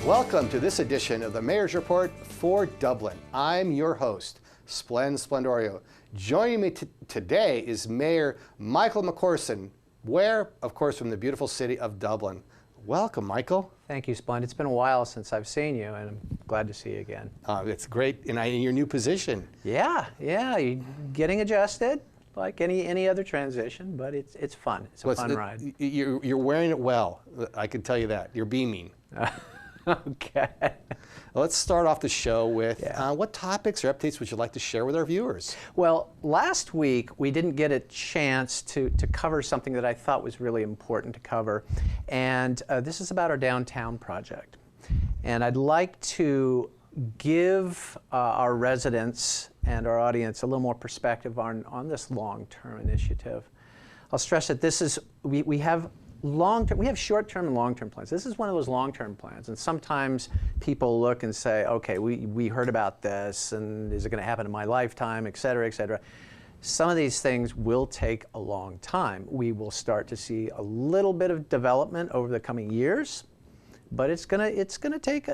Welcome to this edition of the Mayor's Report for Dublin. I'm your host, Splendorio. Joining me today is Mayor Michael McCorson, where, of course, from the beautiful city of Dublin. Welcome, Michael. Thank you, Splend. It's been a while since I've seen you, and I'm glad to see you again. It's great in your new position. Yeah, you're getting adjusted like any other transition, but it's fun. It's a fun ride. You're wearing it well. I can tell you that. You're beaming. Okay. Let's start off the show with what topics or updates would you like to share with our viewers? Well, last week we didn't get a chance to cover something that I thought was really important to cover, and this is about our downtown project. And I'd like to give our residents and our audience a little more perspective on this long-term initiative. I'll stress that this is, we have long-term, we have short-term and long-term plans. This is one of those long-term plans, and sometimes people look and say, okay, we heard about this, and is it going to happen in my lifetime, et cetera, et cetera. Some of these things will take a long time. We will start to see a little bit of development over the coming years, but it's gonna take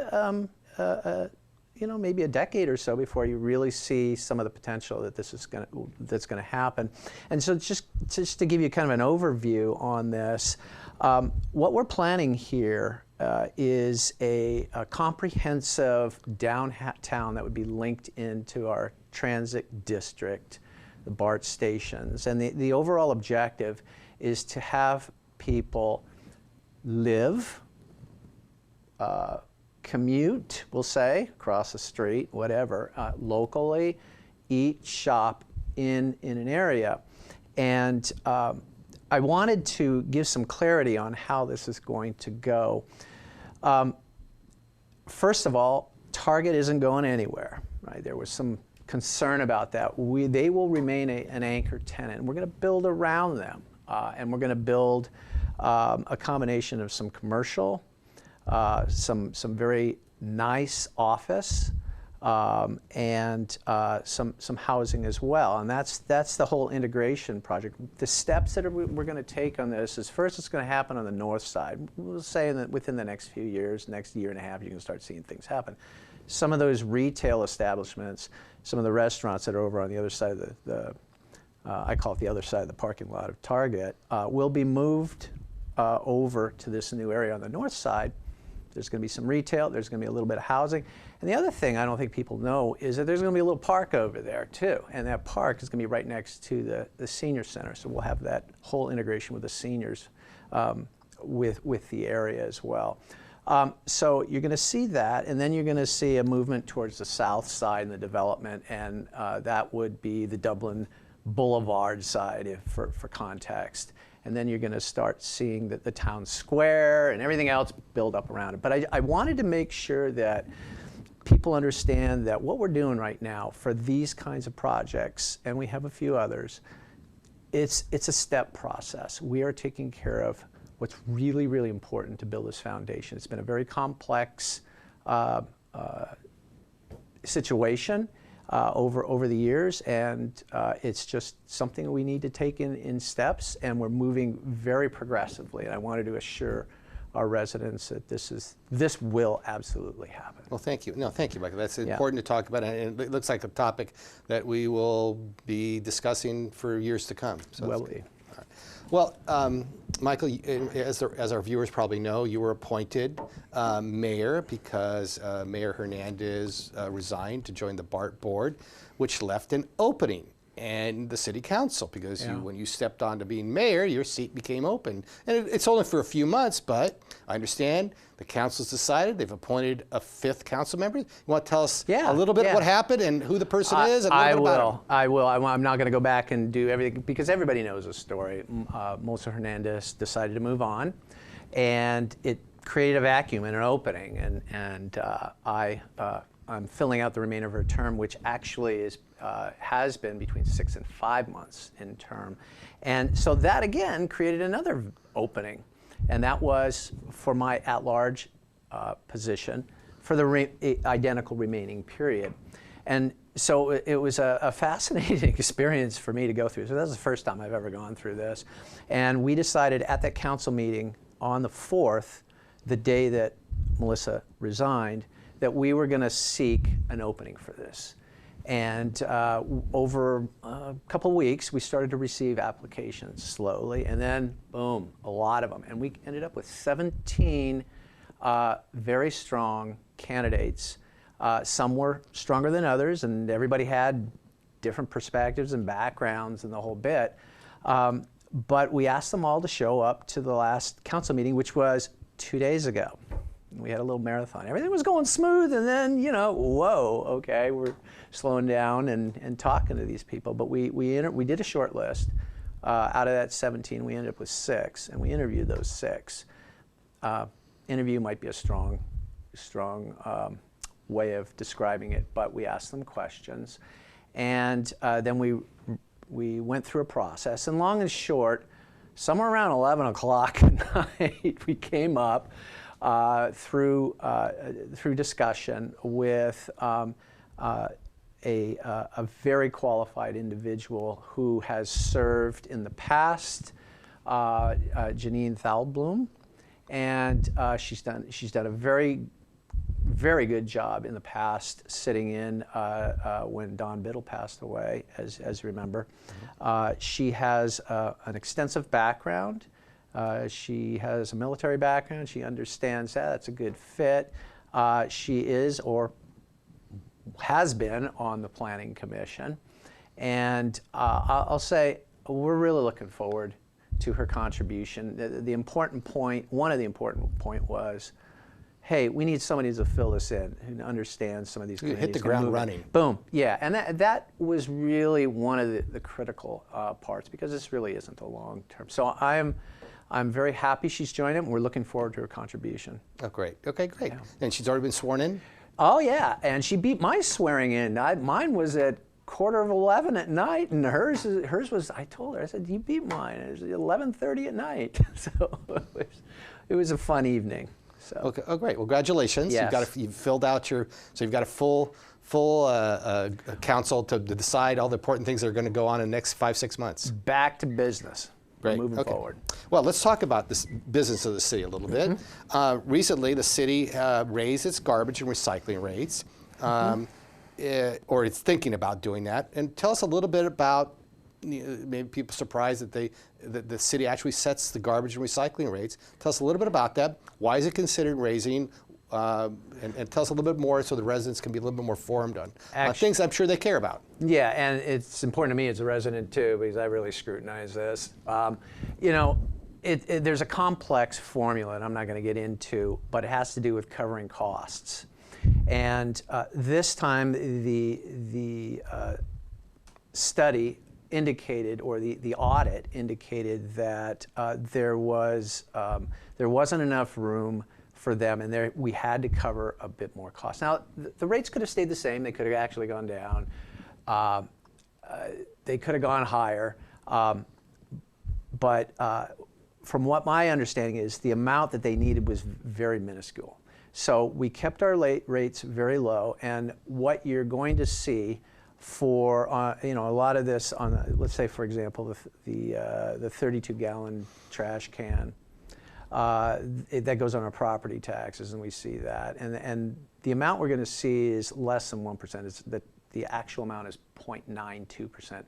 maybe a decade or so before you really see some of the potential that that's gonna happen. And so just to give you kind of an overview on this, what we're planning here is a comprehensive downtown that would be linked into our transit district, the BART stations. And the overall objective is to have people live, commute, we'll say, across the street, whatever, locally, eat, shop in an area. And I wanted to give some clarity on how this is going to go. First of all, Target isn't going anywhere, right? There was some concern about that. They will remain an anchor tenant. We're going to build around them, and we're going to build a combination of some commercial, some very nice office, and some housing as well. And that's the whole integration project. The steps that we're going to take on this is, first, it's going to happen on the north side. We'll say that within the next few years, next year and a half, you can start seeing things happen. Some of those retail establishments, some of the restaurants that are over on the other side of I call it the other side of the parking lot of Target, will be moved over to this new area on the north side. There's going to be some retail, there's going to be a little bit of housing. And the other thing I don't think people know is that there's going to be a little park over there too. And that park is going to be right next to the senior center. So we'll have that whole integration with the seniors with the area as well. So you're going to see that, and then you're going to see a movement towards the south side in the development, and that would be the Dublin Boulevard side, for context. And then you're going to start seeing the town square and everything else build up around it. But I wanted to make sure that people understand that what we're doing right now for these kinds of projects, and we have a few others, it's a step process. We are taking care of what's really, really important to build this foundation. It's been a very complex situation over the years, and it's just something we need to take in steps, and we're moving very progressively. And I wanted to assure our residents that this will absolutely happen. Well, thank you. No, thank you, Michael. That's important to talk about, and it looks like a topic that we will be discussing for years to come. So will be. Well, Michael, as our viewers probably know, you were appointed mayor because Mayor Hernandez resigned to join the BART board, which left an opening in the city council because when you stepped on to being mayor, your seat became open. And it's only for a few months, but I understand the council's decided they've appointed a 5th council member. You want to tell us a little bit what happened and who the person is? And I will. I'm not going to go back and do everything because everybody knows the story. Melissa Hernandez decided to move on, and it created a vacuum and an opening. And I'm filling out the remainder of her term, which actually has been between 6 and 5 months in term. And so that, again, created another opening. And that was for my at-large position for the identical remaining period. And so it was a fascinating experience for me to go through. So that was the first time I've ever gone through this. And we decided at that council meeting on the 4th, the day that Melissa resigned, that we were going to seek an opening for this. And over a couple of weeks, we started to receive applications slowly, and then, boom, a lot of them. And we ended up with 17 very strong candidates. Some were stronger than others, and everybody had different perspectives and backgrounds and the whole bit. But we asked them all to show up to the last council meeting, which was 2 days ago. We had a little marathon. Everything was going smooth, and then, you know, whoa, okay, we're slowing down and talking to these people. But we did a short list. Out of that 17, we ended up with 6, and we interviewed those 6. Interview might be a strong way of describing it, but we asked them questions. And then we went through a process. And long and short, somewhere around 11 o'clock at night, we came up through discussion with a very qualified individual who has served in the past, Janine Thalblum, and she's done a very good job in the past, sitting in when Don Biddle passed away, as you remember. She has an extensive background. She has a military background. She understands that. That's a good fit. She is or has been on the Planning Commission. And I'll say we're really looking forward to her contribution. The important point, one of the important point was, hey, we need somebody to fill this in who understands some of these communities. Hit the ground running. Boom, yeah, and that was really one of the critical parts, because this really isn't a long term. So I'm very happy she's joined it, and we're looking forward to her contribution. Oh, great. Okay, great. Yeah. And she's already been sworn in? Oh, yeah, and she beat my swearing in. Mine was at 11:15 at night, and hers was, I told her, I said, you beat mine. It was 11:30 at night. So it was a fun evening. So. Okay. Oh, great. Well, congratulations. Yes. You've filled out so you've got a full council to decide all the important things that are going to go on in the next 5-6 months. Back to business. Great. Moving forward. Well, let's talk about this business of the city a little bit. Recently, the city raised its garbage and recycling rates, or it's thinking about doing that. And tell us a little bit about, maybe people surprised that the city actually sets the garbage and recycling rates. Tell us a little bit about that. Why is it considered raising? And tell us a little bit more so the residents can be a little bit more informed on things I'm sure they care about. Yeah, and it's important to me as a resident too, because I really scrutinize this. You know, there's a complex formula, and I'm not going to get into, but it has to do with covering costs. And this time, the study indicated, or the audit indicated, that there wasn't enough room for them, and we had to cover a bit more cost. Now, the rates could have stayed the same. They could have actually gone down. They could have gone higher. But from what my understanding is, the amount that they needed was very minuscule. So we kept our rates very low, and what you're going to see for a lot of this on, let's say, for example, the 32-gallon trash can, that goes on our property taxes, and we see that. And the amount we're going to see is less than 1%. It's the actual amount is 0.92%.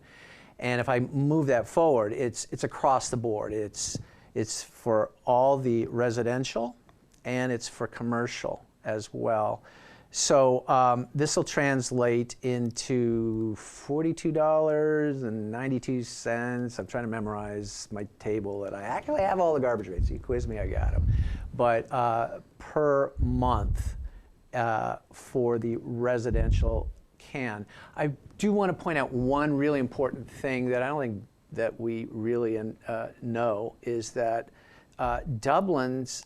And if I move that forward, it's across the board. It's for all the residential, and it's for commercial as well. So this will translate into $42.92. I'm trying to memorize my table that I actually have all the garbage rates. You quiz me, I got them. But per month for the residential can. I do want to point out one really important thing that I don't think that we really know, is that Dublin's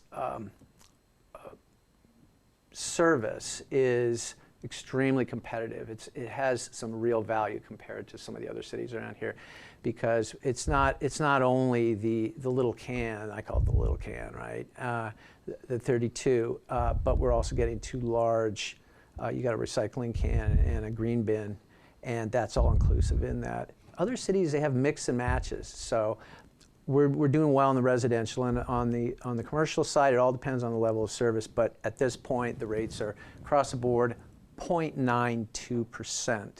service is extremely competitive. It has some real value compared to some of the other cities around here, because it's not only the little can, I call it the little can, right? The 32, but we're also getting 2 large. You got a recycling can and a green bin, and that's all inclusive in that. Other cities, they have mix and matches. So we're doing well on the residential, and on the commercial side, it all depends on the level of service. But at this point, the rates are across the board 0.92%.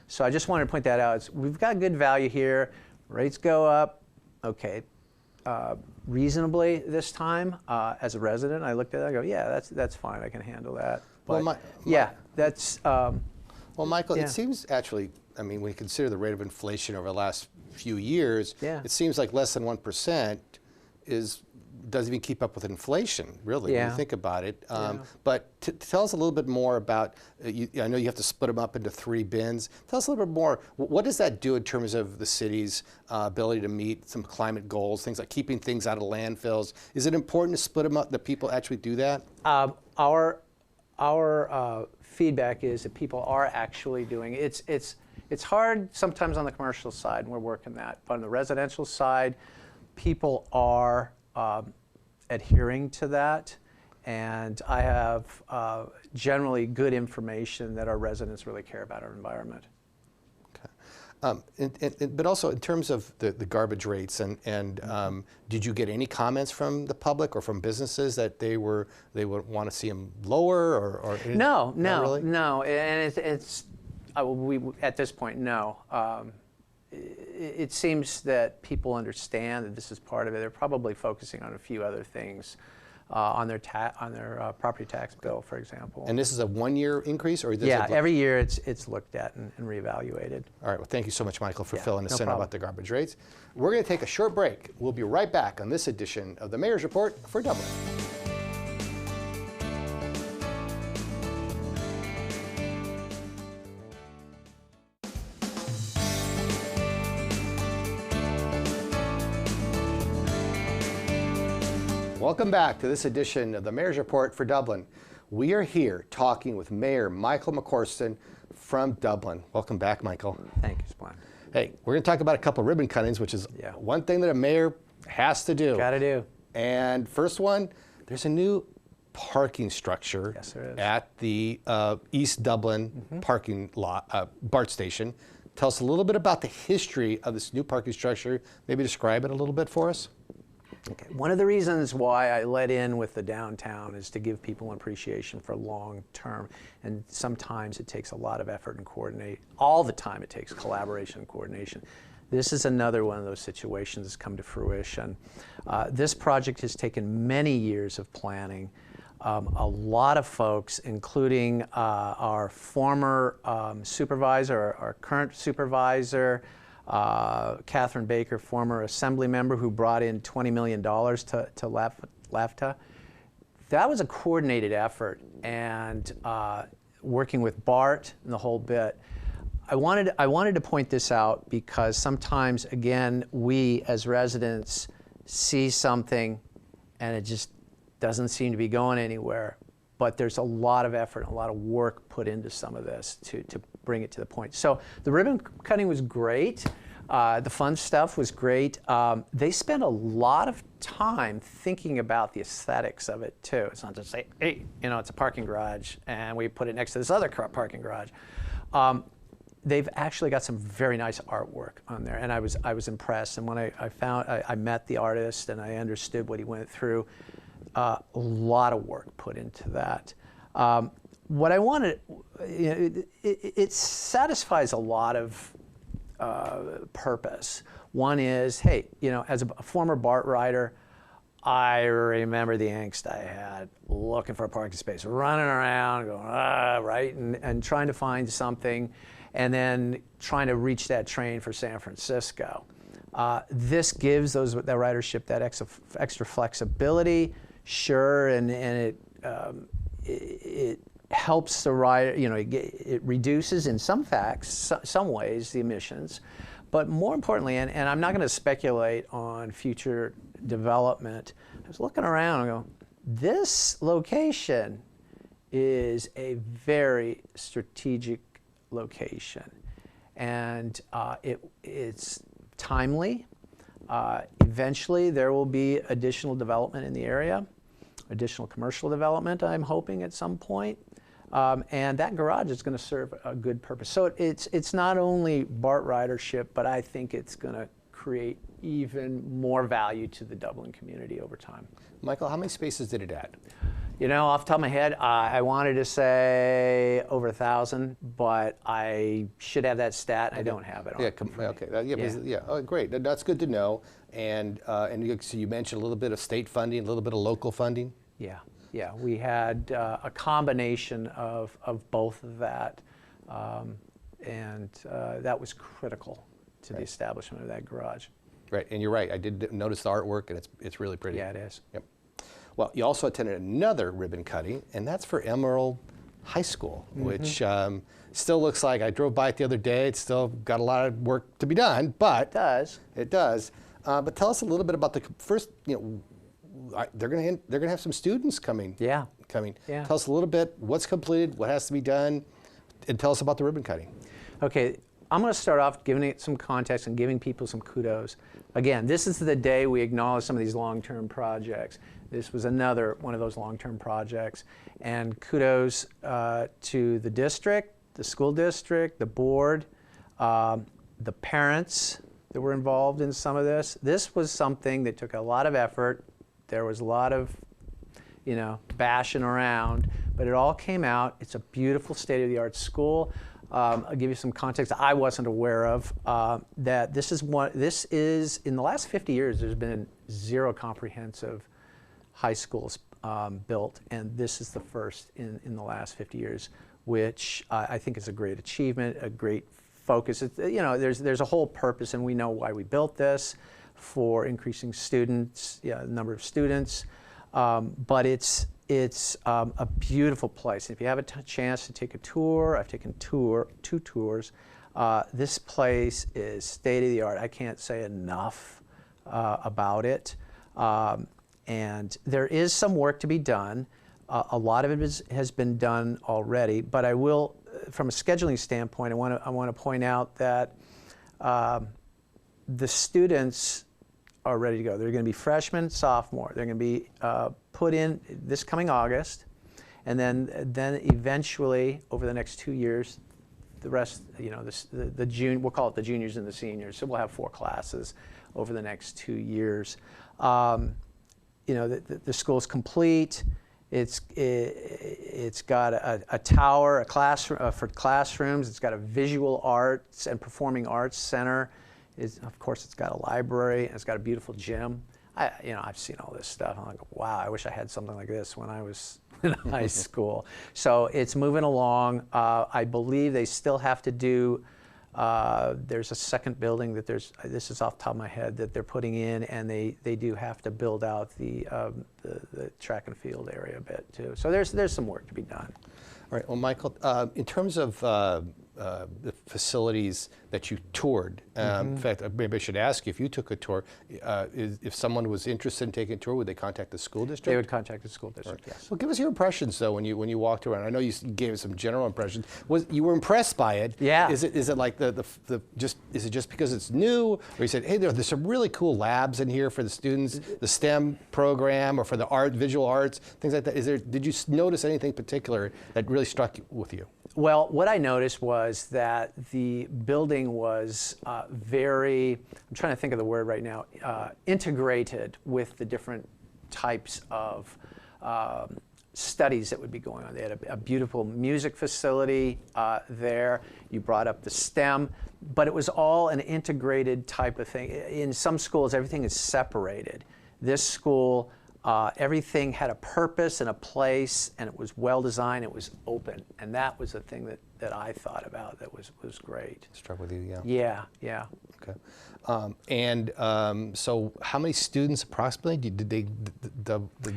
So I just wanted to point that out. We've got good value here. Rates go up, okay, reasonably this time. As a resident, I looked at it. I go, yeah, that's fine. I can handle that. But Well, that's. Well, Michael, Yeah. it seems actually, I mean, when you consider the rate of inflation over the last few years, Yeah. it seems like less than 1% doesn't even keep up with inflation, really, when Yeah. you think about it. Yeah. But tell us a little bit more about, I know you have to split them up into 3 bins. Tell us a little bit more, what does that do in terms of the city's ability to meet some climate goals, things like keeping things out of landfills? Is it important to split them up, that people actually do that? Our feedback is that people are actually doing it. It's hard sometimes on the commercial side, and we're working that. But on the residential side, people are adhering to that, and I have generally good information that our residents really care about our environment. But also in terms of the garbage rates, and did you get any comments from the public or from businesses that they would want to see them lower, or No, not really? no, and we at this point, no. It seems that people understand that this is part of it. They're probably focusing on a few other things, on their property tax bill, for example. And this is a 1-year increase, or does Yeah, it every year it's looked at and reevaluated. All right, well, thank you so much, Michael, for Yeah, filling us no in problem. about the garbage rates. We're going to take a short break. We'll be right back on this edition of the Mayor's Report for Dublin. Welcome back to this edition of the Mayor's Report for Dublin. We are here talking with Mayor Michael McCorston from Dublin. Welcome back, Michael. Thank you, Spline. Hey, we're going to talk about a couple ribbon cuttings, which is Yeah. one thing that a mayor has to do. Got to do. And first one, there's a new parking structure Yes, there is. at the East Dublin parking lot, BART station. Tell us a little bit about the history of this new parking structure. Maybe describe it a little bit for us. Okay. One of the reasons why I let in with the downtown is to give people an appreciation for long term. And sometimes it takes a lot of effort and coordinate. All the time it takes collaboration and coordination. This is another one of those situations that's come to fruition. This project has taken many years of planning. A lot of folks, including our former supervisor, our current supervisor, Catherine Baker, former assembly member who brought in $20 million to LAFTA. That was a coordinated effort, and working with BART and the whole bit. I wanted to point this out because sometimes, again, we as residents see something and it just doesn't seem to be going anywhere. But there's a lot of effort and a lot of work put into some of this to bring it to the point. So the ribbon cutting was great. The fun stuff was great. They spent a lot of time thinking about the aesthetics of it too. It's not just say, hey, it's a parking garage and we put it next to this other parking garage. They've actually got some very nice artwork on there, and I was impressed. And when I met the artist and I understood what he went through. A lot of work put into that. What I wanted, it satisfies a lot of purpose. One is, hey, as a former BART rider, I remember the angst I had looking for a parking space, running around, going, right, and trying to find something, and then trying to reach that train for San Francisco. This gives that ridership that extra flexibility. Sure, and it helps the rider. It reduces in some ways the emissions, but more importantly, and I'm not going to speculate on future development. I was looking around and go, this location is a very strategic location, and it's timely. Eventually, there will be additional development in the area. Additional commercial development, I'm hoping, at some point. And that garage is going to serve a good purpose. So it's not only BART ridership, but I think it's going to create even more value to the Dublin community over time. Michael, how many spaces did it add? You know, off the top of my head, I wanted to say over 1,000, but I should have that stat. Okay. I don't have it on. Yeah, okay. Yeah. Oh, great. That's good to know. And so you mentioned a little bit of state funding, a little bit of local funding. Yeah. We had a combination of both of that, and that was critical to the establishment of that garage. Right, and you're right. I did notice the artwork, and it's really pretty. Yeah, it is. Yep. Well, you also attended another ribbon cutting, and that's for Emerald High School, which still looks like, I drove by it the other day, it's still got a lot of work to be done, but it does. But tell us a little bit about the first, they're going to have some students coming. Yeah. Tell us a little bit what's completed, what has to be done, and tell us about the ribbon cutting. Okay, I'm going to start off giving it some context and giving people some kudos. Again, this is the day we acknowledge some of these long-term projects. This was another one of those long-term projects. And kudos to the district, the school district, the board, the parents that were involved in some of this. This was something that took a lot of effort. There was a lot of, bashing around, but it all came out. It's a beautiful state-of-the-art school. I'll give you some context I wasn't aware of, that this is, in the last 50 years, there's been 0 comprehensive high schools built, and this is the first in the last 50 years, which I think is a great achievement, a great focus. There's a whole purpose, and we know why we built this, for increasing students, number of students, but it's a beautiful place. If you have a chance to take a tour, I've taken two tours. This place is state-of-the-art. I can't say enough about it. And there is some work to be done. A lot of it has been done already, but I will, from a scheduling standpoint, I want to point out that the students are ready to go. They're going to be freshmen, sophomore. They're going to be put in this coming August, and then eventually over the next 2 years, the rest, we'll call it the juniors and the seniors. So we'll have 4 classes over the next 2 years. The school's complete. It's got a tower, a classroom for classrooms. It's got a visual arts and performing arts center. Of course, it's got a library, and it's got a beautiful gym. I've seen all this stuff. I'm like, wow, I wish I had something like this when I was in high school. So it's moving along. I believe they still have to do, there's a second building that this is off the top of my head, that they're putting in, and they do have to build out the track and field area a bit too. So there's some work to be done. All right, well, Michael, in terms of the facilities that you toured. In fact, maybe I should ask you, if you took a tour, if someone was interested in taking a tour, would they contact the school district? They would contact the school district, yes. Well, give us your impressions, though, when you walked around. I know you gave us some general impressions. You were impressed by it? Yeah. Is it like is it just because it's new, or you said, hey, there's some really cool labs in here for the students, the STEM program, or for the visual arts, things like that? Did you notice anything particular that really struck with you? Well, what I noticed was that the building was I'm trying to think of the word right now, integrated with the different types of studies that would be going on. They had a beautiful music facility there. You brought up the STEM, but it was all an integrated type of thing. In some schools, everything is separated. This school, everything had a purpose and a place, and it was well designed, it was open. And that was the thing that I thought about that was great. Struck with you, yeah. Yeah. Okay. So how many students approximately, did they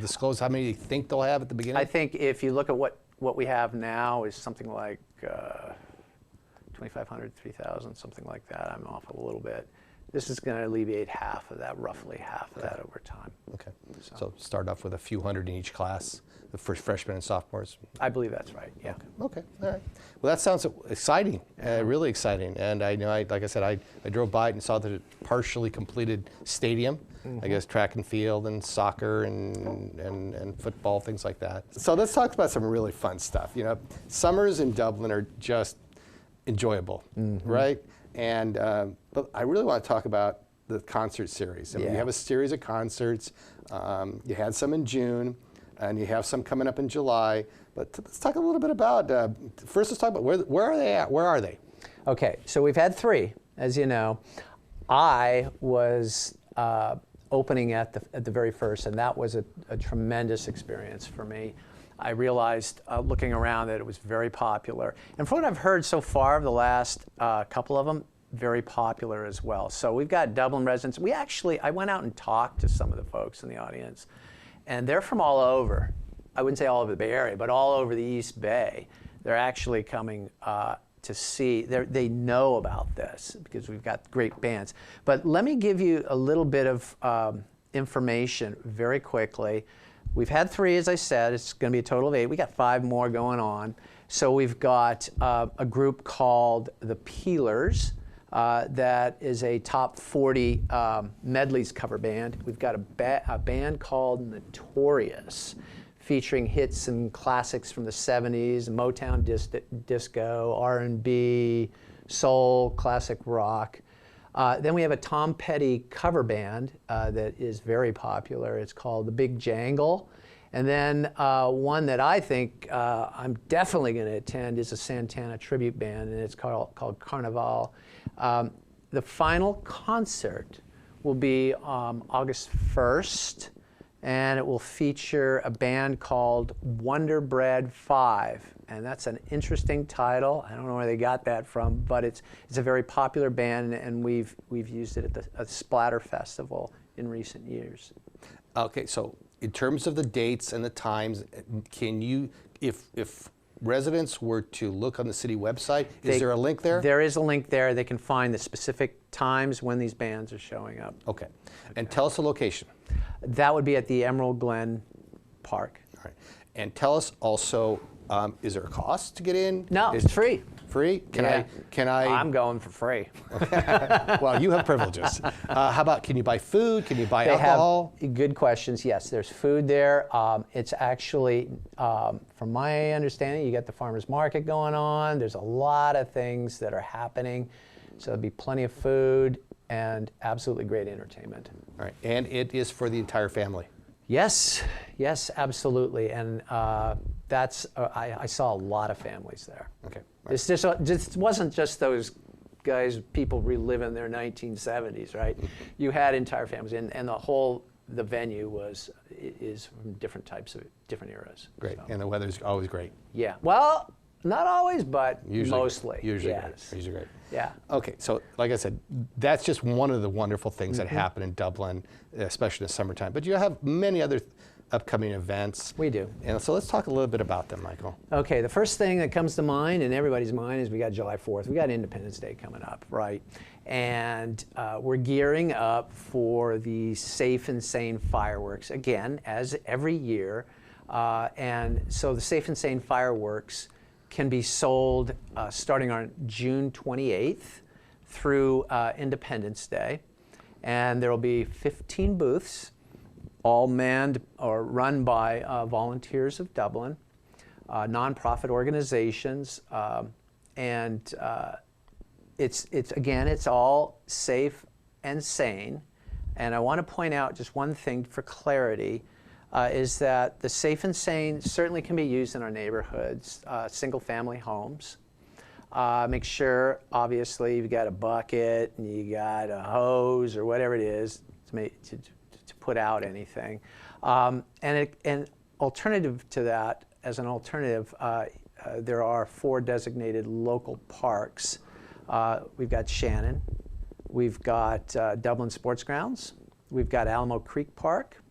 disclose how many they think they'll have at the beginning? I think if you look at what we have now is something like 2,500, 3,000, something like that. I'm off a little bit. This is going to alleviate half of that, roughly half of that over time. Okay. So start off with a few hundred in each class, the first freshmen and sophomores? I believe that's right, yeah. Okay. All right. Well, that sounds exciting, really exciting. And I know, like I said, I drove by it and saw the partially completed stadium. I guess track and field and soccer and football, things like that. So let's talk about some really fun stuff. Summers in Dublin are just enjoyable, right? And but I really want to talk about the concert series. I mean, Yeah. you have a series of concerts. You had some in June, and you have some coming up in July. But let's talk a little bit about, first let's talk about where are they at? Where are they? Okay, so we've had 3, as you know. I was opening at the very first, and that was a tremendous experience for me. I realized, looking around, that it was very popular. And from what I've heard so far of the last couple of them, very popular as well. So we've got Dublin residents. I went out and talked to some of the folks in the audience, and they're from all over. I wouldn't say all over the Bay Area, but all over the East Bay. They're actually coming to see. They know about this because we've got great bands. But let me give you a little bit of information very quickly. We've had 3, as I said. It's going to be a total of 8. We got 5 more going on. So we've got a group called the Peelers that is a top 40 medleys cover band. We've got a band called Notorious, featuring hits and classics from the 70s, Motown disco, R&B, soul, classic rock. Then we have a Tom Petty cover band that is very popular. It's called the Big Jangle. And then one that I think I'm definitely going to attend is a Santana tribute band, and it's called Carnival. The final concert will be August 1st, and it will feature a band called Wonder Bread 5. And that's an interesting title. I don't know where they got that from, but it's a very popular band, and we've used it at the Splatter Festival in recent years. Okay, so in terms of the dates and the times, can you, if residents were to look on the city website, is there a link there? There is a link there. They can find the specific times when these bands are showing up. Okay. And tell us the location. That would be at the Emerald Glen Park. All right. And tell us also, is there a cost to get in? No, it's free. Free? Can I? I'm going for free. Well, you have privileges. How about, can you buy food? Can you buy alcohol? Good questions. Yes, there's food there. It's actually, from my understanding, you got the farmers market going on. There's a lot of things that are happening. So there'll be plenty of food and absolutely great entertainment. All right. And it is for the entire family. Yes, yes, absolutely. And I saw a lot of families there. Okay. Right. This wasn't just those guys, people reliving their 1970s, right? You had entire families, and the venue is from different eras. Great. So. And the weather's always great. Yeah. Well, not always, but usually, mostly. Usually yes. great. Usually great. Yeah. Okay, so like I said, that's just one of the wonderful things that happen in Dublin, especially in the summertime. But you have many other upcoming events. We do. And so let's talk a little bit about them, Michael. Okay, the first thing that comes to mind in everybody's mind is we got July 4th. We got Independence Day coming up, right? And we're gearing up for the Safe and Sane fireworks, again, as every year. And so the Safe and Sane fireworks can be sold starting on June 28th through Independence Day. And there will be 15 booths, all manned or run by volunteers of Dublin, nonprofit organizations, and it's all safe and sane. And I want to point out just one thing for clarity, is that the Safe and Sane certainly can be used in our neighborhoods, single-family homes. Make sure, obviously, you've got a bucket and you got a hose or whatever it is to put out anything. And alternative to that, as an alternative, there are 4 designated local parks. We've got Shannon, we've got Dublin Sports Grounds, we've got Alamo Creek Park,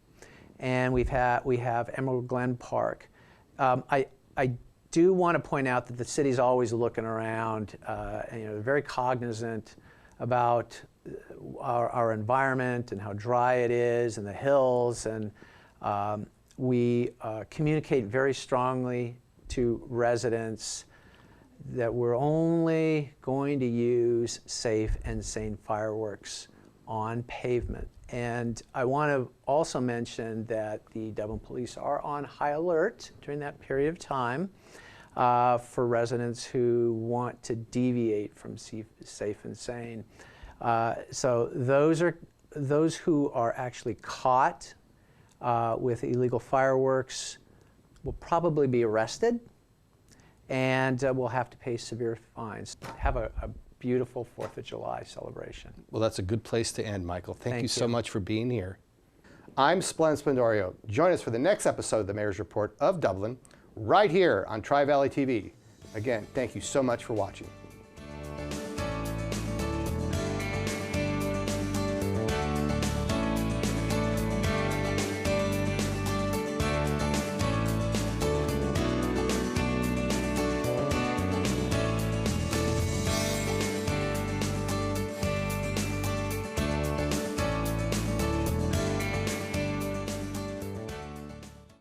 and we have Emerald Glen Park. I do want to point out that the city's always looking around, and, they're very cognizant about our environment and how dry it is and the hills, and we communicate very strongly to residents that we're only going to use safe and sane fireworks on pavement. And I want to also mention that the Dublin Police are on high alert during that period of time for residents who want to deviate from safe and sane. So those who are actually caught with illegal fireworks will probably be arrested and will have to pay severe fines. Have a beautiful 4th of July celebration. Well, that's a good place to end, Michael. Thank you so you. much for being here. I'm Splendid Splendorio. Join us for the next episode of the Mayor's Report of Dublin, right here on Tri-Valley TV. Again, thank you so much for watching.